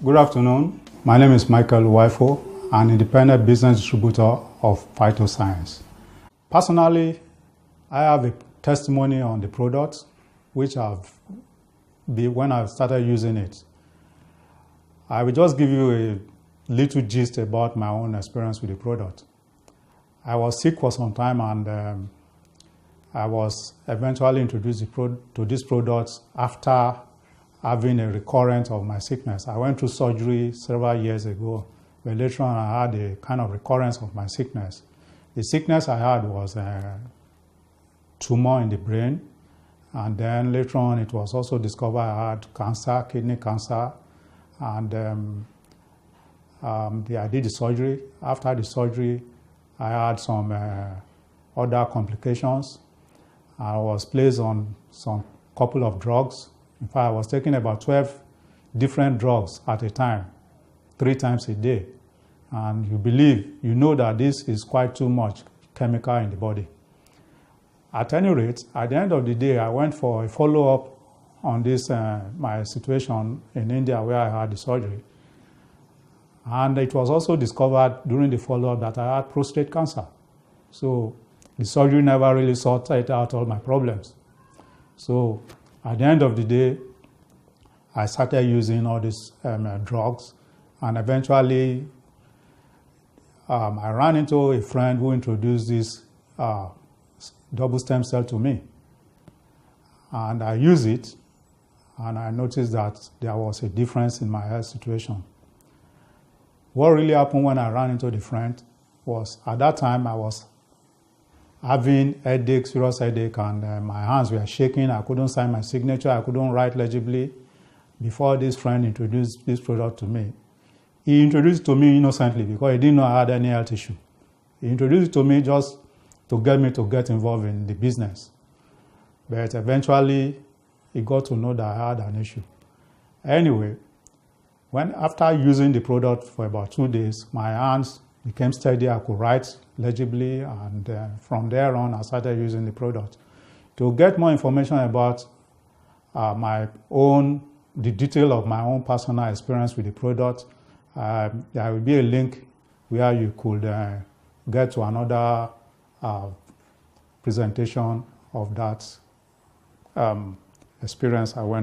Good afternoon. My name is Michael Wifo, an independent business distributor of phytoscience. Personally, I have a testimony on the product, which when I started using it. I will just give you a little gist about my own experience with the product. I was sick for some time, and I was eventually introduced to this product after having a recurrence of my sickness. I went through surgery several years ago, but later on I had a kind of recurrence of my sickness. The sickness I had was a tumor in the brain, and then later on it was also discovered I had cancer, kidney cancer, and I did the surgery. After the surgery, I had some other complications. I was placed on some couple of drugs. In fact, I was taking about 12 different drugs at a time, 3 times a day. And you know that this is quite too much chemical in the body. At any rate, at the end of the day, I went for a follow-up on this, my situation in India where I had the surgery. And it was also discovered during the follow-up that I had prostate cancer. So the surgery never really sorted out all my problems. So at the end of the day, I started using all these drugs, and eventually I ran into a friend who introduced this double stem cell to me. And I used it, and I noticed that there was a difference in my health situation. What really happened when I ran into the friend was, at that time I was having headache, serious headache, and my hands were shaking. I couldn't sign my signature. I couldn't write legibly. Before this friend introduced this product to me, he introduced it to me innocently because he didn't know I had any health issue. He introduced it to me just to get me to get involved in the business. But eventually, he got to know that I had an issue. Anyway, after using the product for about 2 days, my hands became steady. I could write legibly, and from there on, I started using the product. To get more information about the detail of my own personal experience with the product, there will be a link where you could get to another presentation of that experience I went